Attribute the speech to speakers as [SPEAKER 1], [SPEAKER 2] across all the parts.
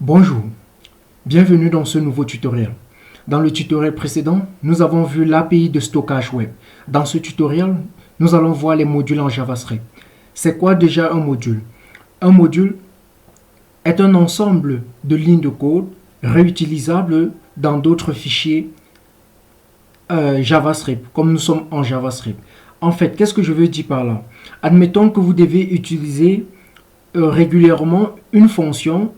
[SPEAKER 1] Bonjour, bienvenue dans ce nouveau tutoriel. Dans le tutoriel précédent, nous avons vu l'API de stockage web. Dans ce tutoriel, nous allons voir les modules en JavaScript. C'est quoi déjà un module? Un module est un ensemble de lignes de code réutilisables dans d'autres fichiers JavaScript, comme nous sommes en JavaScript. En fait, qu'est-ce que je veux dire par là? Admettons que vous devez utiliser régulièrement une fonction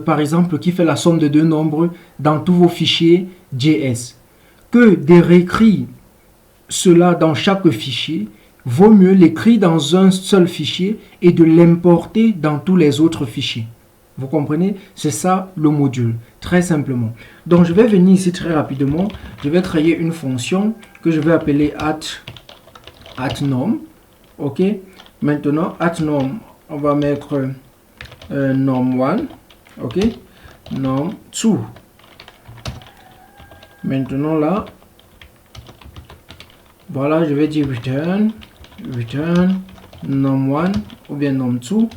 [SPEAKER 1] par exemple, qui fait la somme de deux nombres dans tous vos fichiers JS. Que de réécrire cela dans chaque fichier, vaut mieux l'écrire dans un seul fichier et de l'importer dans tous les autres fichiers. Vous comprenez? C'est ça le module, très simplement. Donc, je vais venir ici très rapidement. Je vais créer une fonction que je vais appeler @nom. Ok? Maintenant, @nom, on va mettre nom1. Ok, nom2. Maintenant là, voilà, je vais dire return nom1 ou bien nom2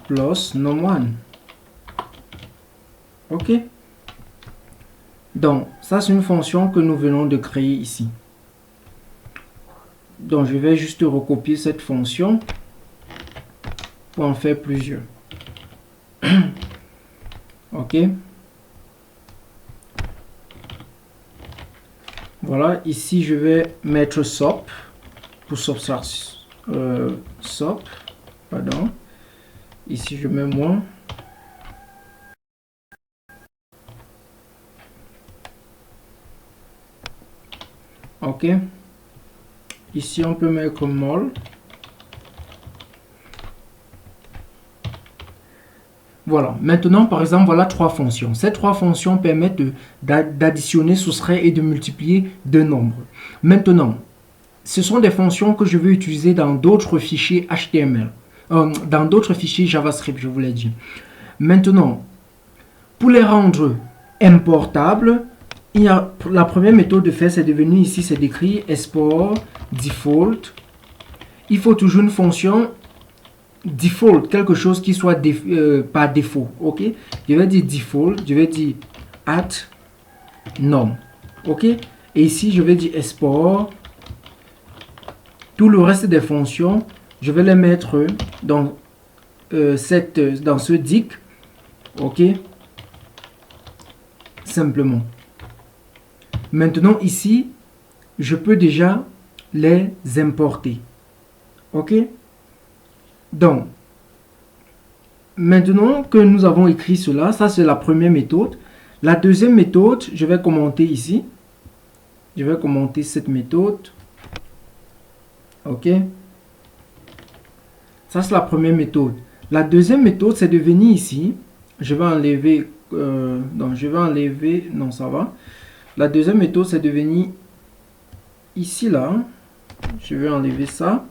[SPEAKER 1] plus nom1. Ok, donc ça c'est une fonction que nous venons de créer ici. Donc je vais juste recopier cette fonction pour en faire plusieurs. Ok, voilà, ici je vais mettre SOP pour SOP, pardon, ici je mets moins. Ok, ici on peut mettre mol. Voilà, maintenant par exemple, voilà trois fonctions. Ces trois fonctions permettent d'additionner, soustraire et de multiplier deux nombres. Maintenant, ce sont des fonctions que je vais utiliser dans d'autres fichiers HTML, dans d'autres fichiers JavaScript, je vous l'ai dit. Maintenant, pour les rendre importables, la première méthode de faire, c'est de venir ici, c'est d'écrire export default. Il faut toujours une fonction default, quelque chose qui soit par défaut. Ok, je vais dire default, je vais dire @nom. Ok, et ici je vais dire export. Tout le reste des fonctions, je vais les mettre dans dans ce dict. Ok, simplement. Maintenant ici, je peux déjà les importer. Ok, donc, maintenant que nous avons écrit cela, ça c'est la première méthode. La deuxième méthode, je vais commenter ici. Je vais commenter cette méthode. Ok. Ça c'est la première méthode. La deuxième méthode, c'est de venir ici. Je vais enlever... non, ça va. La deuxième méthode, c'est de venir ici, là. Je vais enlever ça.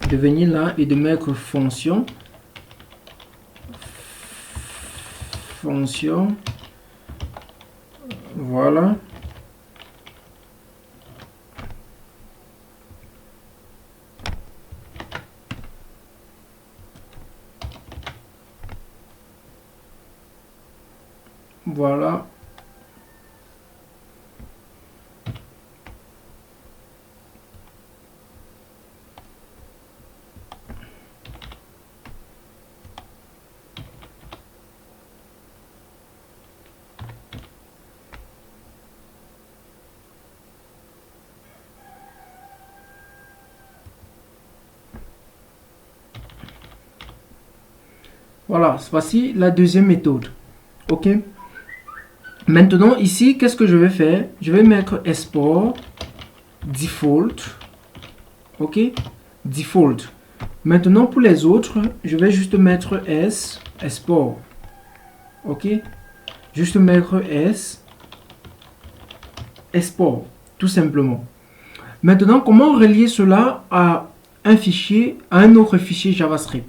[SPEAKER 1] De venir là et de mettre fonction voilà, voilà. Voilà, voici la deuxième méthode. Ok. Maintenant, ici, qu'est-ce que je vais faire? Je vais mettre export default. Ok. Default. Maintenant, pour les autres, je vais juste mettre s export. Ok. Juste mettre s export. Tout simplement. Maintenant, comment relier cela à un fichier, à un autre fichier JavaScript?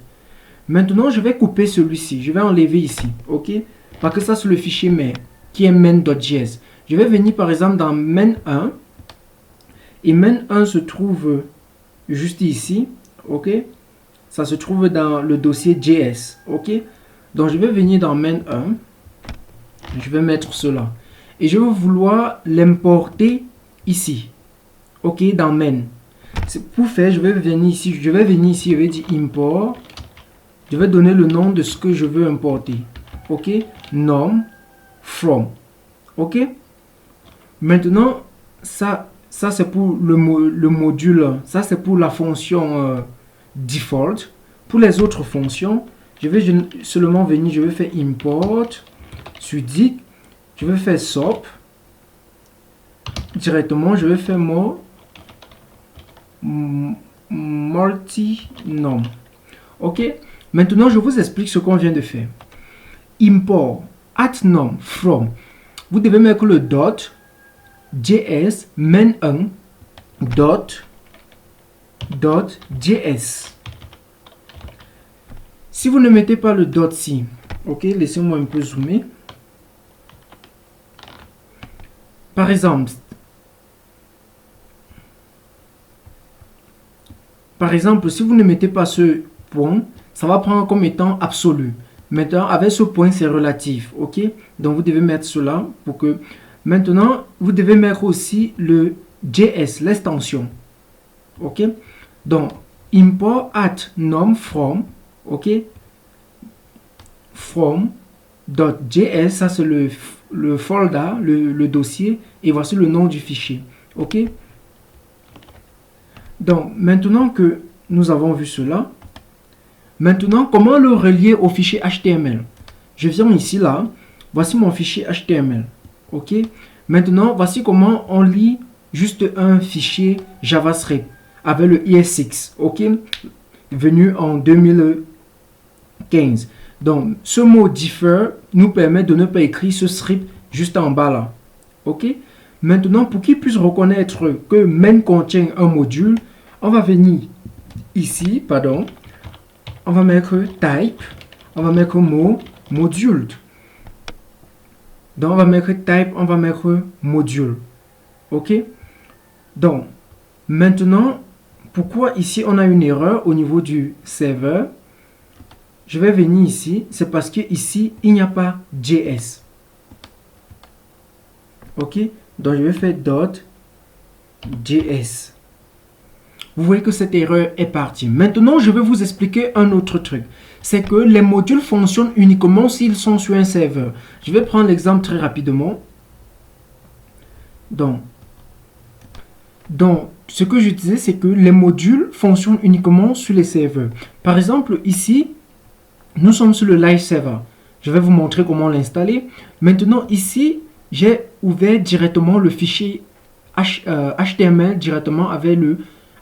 [SPEAKER 1] Maintenant, je vais couper celui-ci. Je vais enlever ici. Ok. Parce que ça, c'est le fichier main, qui est main.js. Je vais venir par exemple dans main1. Et main1 se trouve juste ici. Ok. ça se trouve dans le dossier JS. Ok, donc je vais venir dans main 1. Je vais mettre cela. Et je vais vouloir l'importer ici. Ok, dans main. Pour faire, je vais venir ici. Je vais dire import. Je vais donner le nom de ce que je veux importer. Ok, nom from. Ok. Maintenant, ça c'est pour le module. Ça c'est pour la fonction default. Pour les autres fonctions, je vais seulement venir. Je vais faire import sur dit. Je vais faire SOP. Directement, je vais faire multi-nom. Ok. Maintenant, je vous explique ce qu'on vient de faire. Import at nom from. Vous devez mettre le dot js main1 dot js. Si vous ne mettez pas le dot ci, ok, laissez-moi un peu zoomer. Par exemple, si vous ne mettez pas ce point, ça va prendre comme étant absolu. Maintenant, avec ce point, c'est relatif. Ok, donc vous devez mettre cela pour que. Maintenant, vous devez mettre aussi le JS, l'extension. Ok, donc import at nom from. Ok, from.js, ça c'est le folder, le dossier, et voici le nom du fichier. Ok, donc maintenant que nous avons vu cela, maintenant comment le relier au fichier HTML? Je viens ici là, voici mon fichier HTML. Ok, maintenant voici comment on lit juste un fichier JavaScript avec le ES6. Ok, venu en 2015. Donc, ce mot differ nous permet de ne pas écrire ce script juste en bas là. Ok. Maintenant, pour qu'il puisse reconnaître que main contient un module, on va venir ici, pardon. On va mettre type. On va mettre mot module. Donc, on va mettre type, on va mettre module. Ok. Donc, maintenant, pourquoi ici on a une erreur au niveau du serveur? Je vais venir ici, c'est parce que ici il n'y a pas JS. Ok, donc je vais faire .js. Vous voyez que cette erreur est partie. Maintenant, je vais vous expliquer un autre truc. C'est que les modules fonctionnent uniquement s'ils sont sur un serveur. Je vais prendre l'exemple très rapidement. Donc, ce que je disais, c'est que les modules fonctionnent uniquement sur les serveurs. Par exemple, ici, nous sommes sur le live server. Je vais vous montrer comment l'installer. Maintenant, ici, j'ai ouvert directement le fichier HTML directement avec le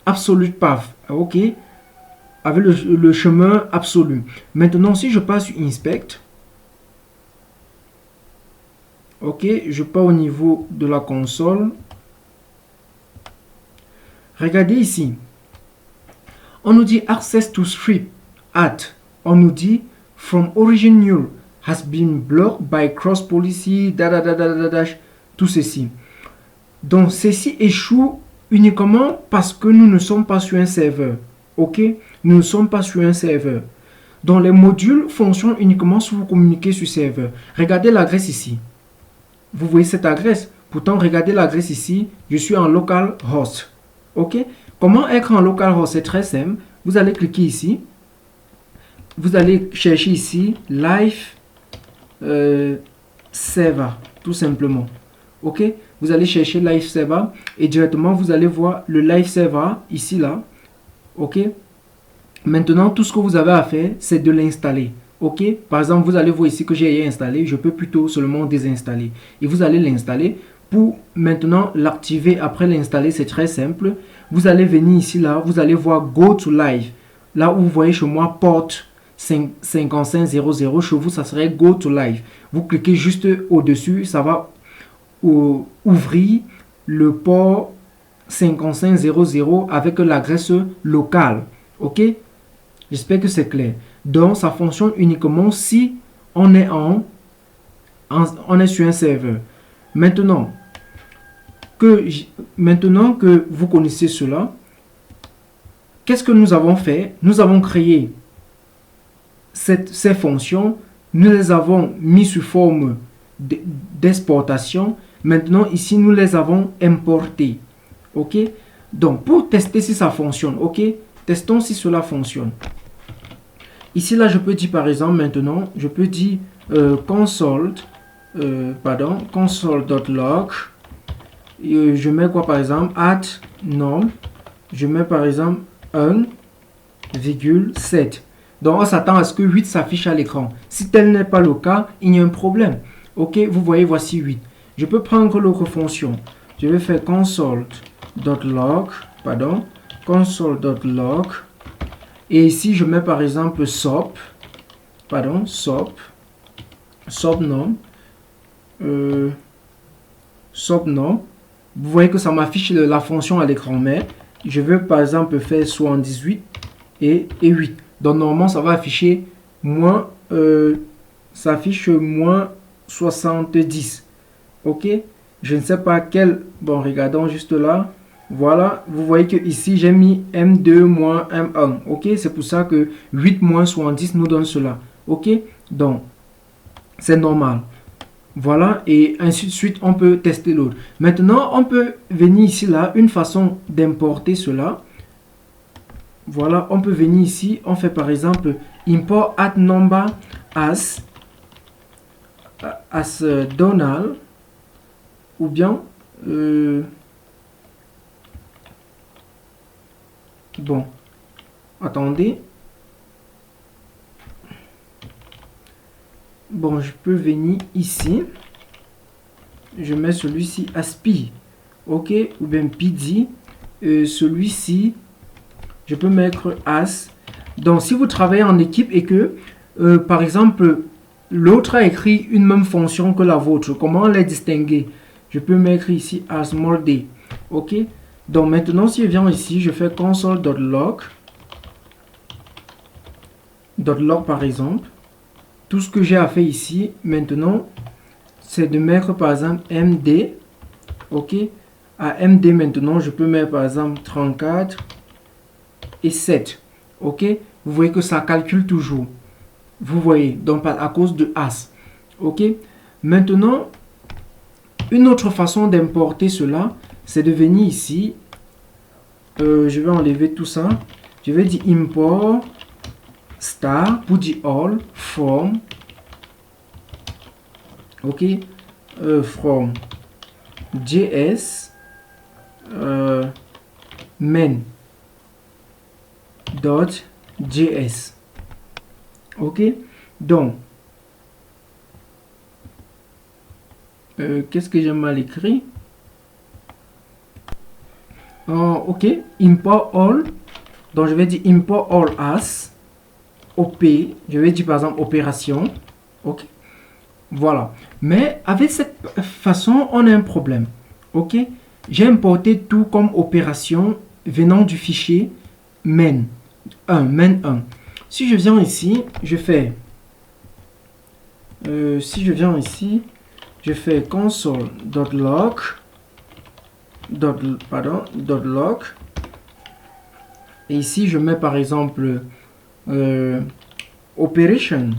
[SPEAKER 1] absolute path. Ok, avec le chemin absolu. Maintenant, si je passe sur inspect, ok, je pars au niveau de la console. Regardez ici. On nous dit access to script at. On nous dit from origin null has been blocked by cross policy, tout ceci. Donc, ceci échoue uniquement parce que nous ne sommes pas sur un serveur. Ok, nous ne sommes pas sur un serveur. Donc, les modules fonctionnent uniquement si vous communiquez sur serveur. Regardez l'adresse ici. Vous voyez cette adresse? Pourtant, regardez l'adresse ici. Je suis en localhost. Ok, comment être en localhost? C'est très simple. Vous allez cliquer ici. Vous allez chercher ici live server, tout simplement. Ok, vous allez chercher live server et directement vous allez voir le live server ici là. Ok, maintenant tout ce que vous avez à faire c'est de l'installer. Ok, par exemple vous allez voir ici que j'ai installé, je peux plutôt seulement désinstaller et vous allez l'installer. Pour maintenant l'activer après l'installer, c'est très simple. Vous allez venir ici là, vous allez voir go to live. Là où vous voyez chez moi porte 5500, chez vous ça serait go to live. Vous cliquez juste au dessus, ça va ouvrir le port 5500 avec l'adresse locale. Ok, j'espère que c'est clair. Donc ça fonctionne uniquement si on est sur un serveur. Maintenant que vous connaissez cela, qu'est-ce que nous avons fait? Nous avons créé ces fonctions, nous les avons mis sous forme d'exportation. Maintenant, ici, nous les avons importées. OK? Donc, pour tester si ça fonctionne, OK? Testons si cela fonctionne. Ici, là, je peux dire, par exemple, maintenant, je peux dire console.log. Je mets quoi, par exemple? Add nom. Je mets, par exemple, 1,7. Donc, on s'attend à ce que 8 s'affiche à l'écran. Si tel n'est pas le cas, il y a un problème. OK, vous voyez, voici 8. Je peux prendre l'autre fonction. Je vais faire console.log. Et ici, je mets par exemple subnom. Subnom. Vous voyez que ça m'affiche la fonction à l'écran, mais je veux par exemple faire 78 et 8. Donc normalement, ça va afficher moins, ça affiche moins 70. OK, je ne sais pas quel. Bon, regardons juste là. Voilà, vous voyez que ici j'ai mis M2 moins M1. OK, c'est pour ça que 8 moins 70 nous donne cela. OK, donc c'est normal. Voilà, et ainsi de suite, on peut tester l'autre. Maintenant, on peut venir ici là, une façon d'importer cela. Voilà, on peut venir ici, on fait par exemple import add number as Donald, ou bien bon, attendez. Bon, je peux venir ici. Je mets celui-ci aspi. OK, ou bien pidi. Celui-ci, je peux mettre as. Donc, si vous travaillez en équipe et que, par exemple, l'autre a écrit une même fonction que la vôtre, comment les distinguer? Je peux mettre ici as more d. OK. Donc, maintenant, si je viens ici, je fais console.log. .log par exemple. Tout ce que j'ai à faire ici, maintenant, c'est de mettre par exemple MD. OK. À MD, maintenant, je peux mettre par exemple 34 et 7. OK. Vous voyez que ça calcule toujours. Vous voyez, donc à cause de as. OK. Maintenant, une autre façon d'importer cela, c'est de venir ici. Je vais enlever tout ça. Je vais dire import star pour dire all from. OK. From JS main.js. OK. Donc, qu'est-ce que j'ai mal écrit? OK. Import all. Donc, je vais dire import all as. OP. Je vais dire par exemple opération. OK. Voilà. Mais avec cette façon, on a un problème. OK. J'ai importé tout comme opération venant du fichier main 1. Si je viens ici, je fais console.log .log et ici je mets par exemple operation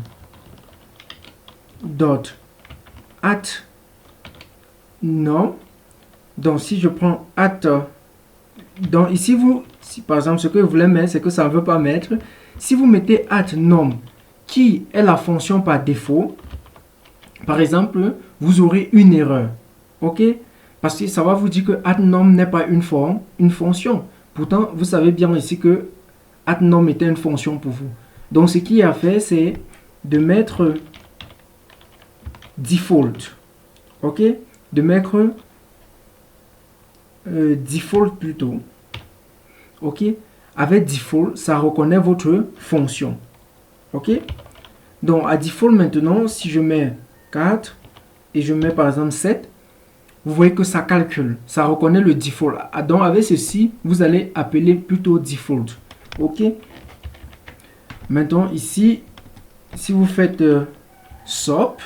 [SPEAKER 1] .at nom. Donc si je prends at, donc ici si par exemple ce que vous voulez mettre, c'est que ça ne veut pas mettre. Si vous mettez at nom qui est la fonction par défaut, par exemple, vous aurez une erreur. OK? Parce que ça va vous dire que addNom n'est pas une fonction. Pourtant, vous savez bien ici que addNom était une fonction pour vous. Donc, ce qu'il a fait, c'est de mettre default. OK? De mettre default plutôt. OK? Avec default, ça reconnaît votre fonction. OK? Donc, à default maintenant, si je mets 4 et je mets par exemple 7, vous voyez que ça calcule, ça reconnaît le default. Donc avec ceci, vous allez appeler plutôt default. OK. Maintenant ici, si vous faites subnom,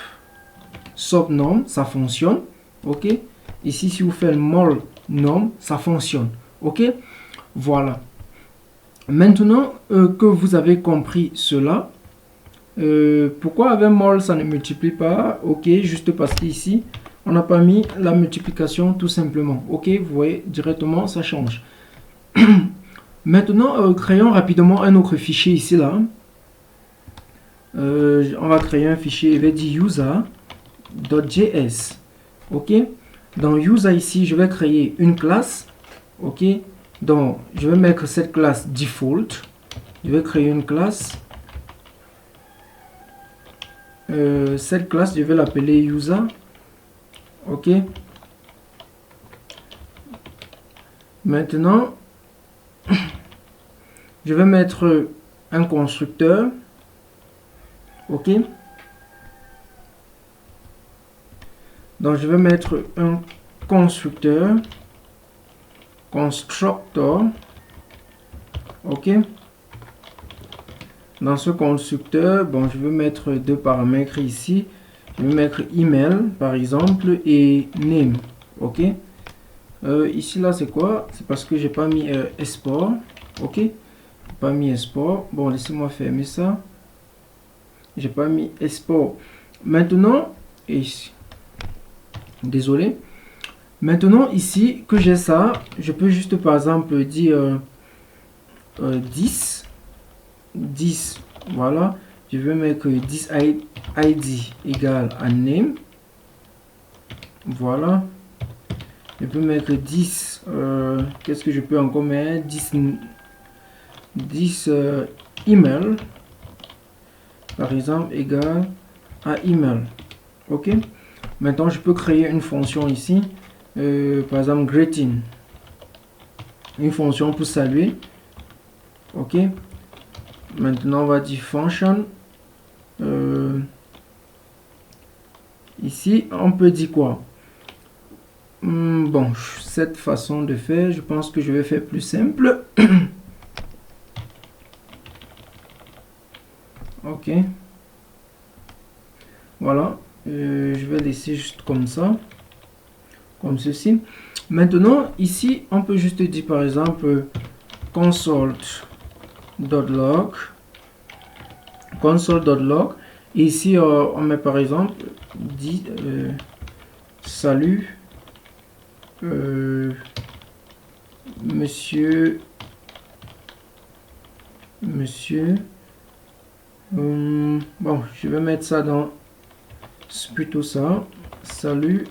[SPEAKER 1] ça fonctionne. OK. Ici, si vous faites more nom, ça fonctionne. OK. Voilà. Maintenant que vous avez compris cela, pourquoi avec mol ça ne multiplie pas? Ok, juste parce qu'ici, on n'a pas mis la multiplication tout simplement. Ok, vous voyez directement, ça change. Maintenant, créons rapidement un autre fichier ici là. On va créer un fichier, je vais dire user.js. Ok, dans user ici, je vais créer une classe. Ok, donc je vais mettre cette classe default. Je vais créer une classe. Cette classe, je vais l'appeler user. Ok, maintenant je vais mettre un constructeur. Ok, donc je vais mettre un constructeur. Ok, dans ce constructeur, bon, je vais mettre deux paramètres ici. Je vais mettre email par exemple et name. Ok, ici là c'est quoi? C'est parce que j'ai pas mis export. Ok, pas mis export. Bon, laissez-moi fermer ça. J'ai pas mis export. Maintenant, désolé. Maintenant, ici, que j'ai ça, je peux juste par exemple dire 10. 10. Voilà. Je vais mettre 10 ID égale à name. Voilà. Je peux mettre 10. Qu'est-ce que je peux encore mettre? 10 email. Par exemple, égale à email. Ok. Maintenant, je peux créer une fonction ici. Par exemple, greeting. Une fonction pour saluer. Ok. Maintenant, on va dire function. Ici, on peut dire quoi? Bon, cette façon de faire, je pense que je vais faire plus simple. Ok. Voilà. Je vais laisser juste comme ça. Comme ceci. Maintenant, ici, on peut juste dire par exemple console.log. Console.log. Ici, on met par exemple dit salut monsieur bon, je vais mettre ça dans plutôt ça. Salut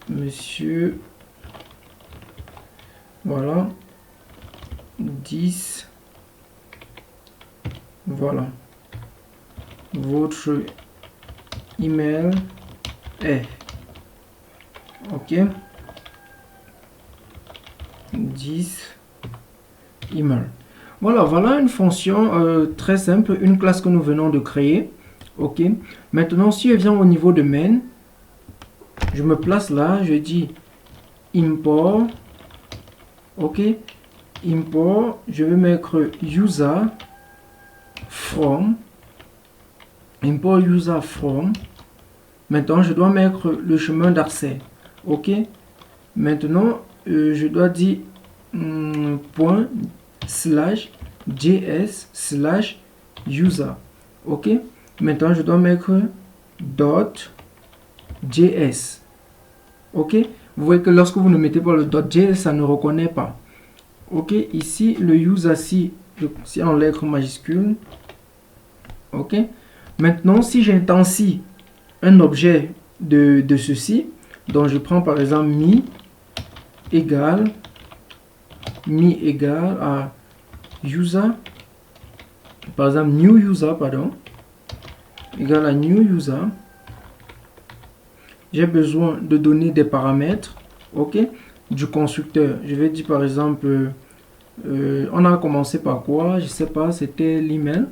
[SPEAKER 1] monsieur, voilà, 10, voilà, votre email est, ok, 10 email. Voilà une fonction très simple, une classe que nous venons de créer. Ok, maintenant si je viens au niveau de main, je me place là, je dis import. Ok, import, je vais mettre user from. Import user from. Maintenant, je dois mettre le chemin d'accès. Ok, maintenant, je dois dire point slash js slash user. Ok, maintenant, je dois mettre dot js. Ok, vous voyez que lorsque vous ne mettez pas le .js, ça ne reconnaît pas. Ok, ici, le user, si en lettres majuscules. Ok, maintenant, si j'intensifie un objet de ceci, donc je prends par exemple mi égale à user, par exemple new user, pardon, égale à new user. J'ai besoin de donner des paramètres, ok, du constructeur. Je vais dire par exemple, on a commencé par quoi? Je sais pas, c'était l'email.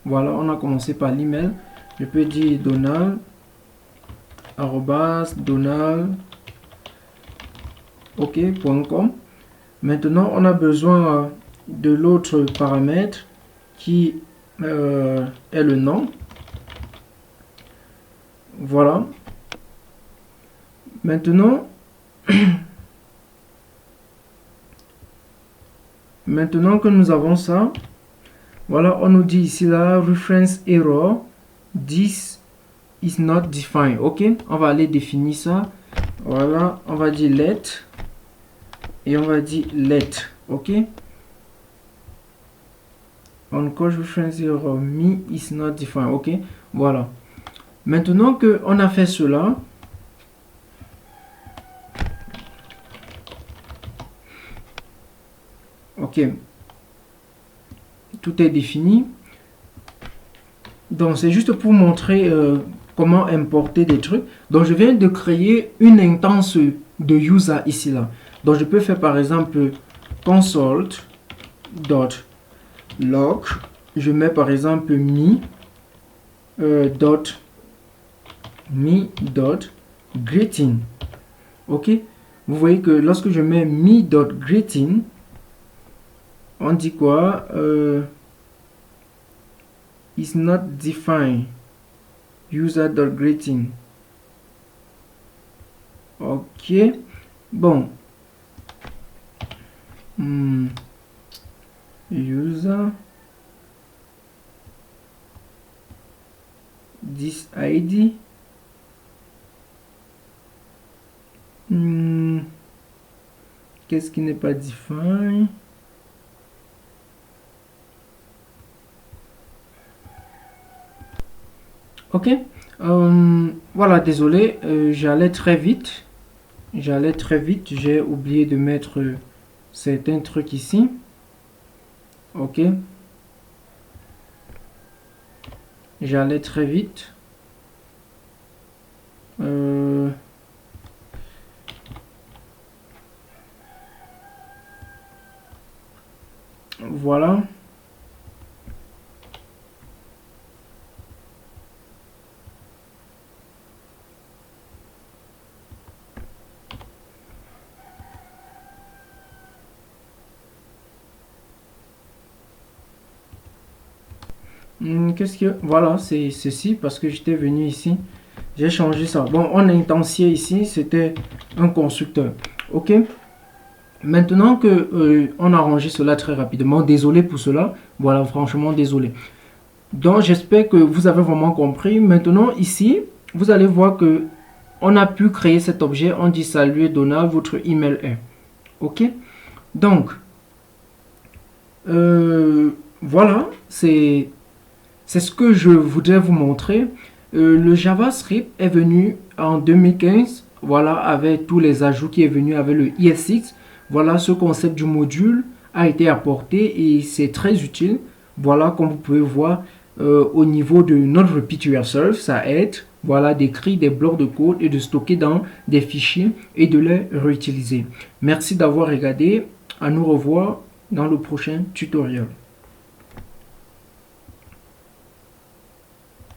[SPEAKER 1] Voilà, on a commencé par l'email. Je peux dire Donald, Donald, ok.com. Maintenant, on a besoin de l'autre paramètre qui est le nom. Voilà. Maintenant, Maintenant que nous avons ça, voilà, on nous dit ici la reference error, this is not defined. Ok, on va aller définir ça. Voilà, on va dire let et on va dire let. Ok, on cause reference error me is not defined. Ok, voilà. Maintenant que on a fait cela, ok, tout est défini. Donc c'est juste pour montrer comment importer des trucs. Donc je viens de créer une instance de user ici là. Donc je peux faire par exemple console.log. Je mets par exemple me.greeting. Ok, vous voyez que lorsque je mets me.greeting, on dit quoi? Is not defined user.greeting. Ok, bon, user this id qu'est-ce qui n'est pas defined? Ok, voilà, désolé, j'allais très vite, j'ai oublié de mettre certains trucs ici. Ok, j'allais très vite. Voilà. Qu'est-ce que... Voilà, c'est ceci parce que j'étais venu ici. J'ai changé ça. Bon, on intensier ici, c'était un constructeur. Ok. Maintenant que on a rangé cela très rapidement, désolé pour cela. Voilà, franchement, désolé. Donc, j'espère que vous avez vraiment compris. Maintenant, ici, vous allez voir que on a pu créer cet objet. On dit salut Donald, votre email est. Ok. Donc, voilà, c'est ce que je voudrais vous montrer. Le JavaScript est venu en 2015, voilà, avec tous les ajouts qui est venu avec le ES6. Voilà, ce concept du module a été apporté et c'est très utile. Voilà, comme vous pouvez voir, au niveau de notre repeat yourself, ça aide, voilà, d'écrire des blocs de code et de stocker dans des fichiers et de les réutiliser. Merci d'avoir regardé. À nous revoir dans le prochain tutoriel.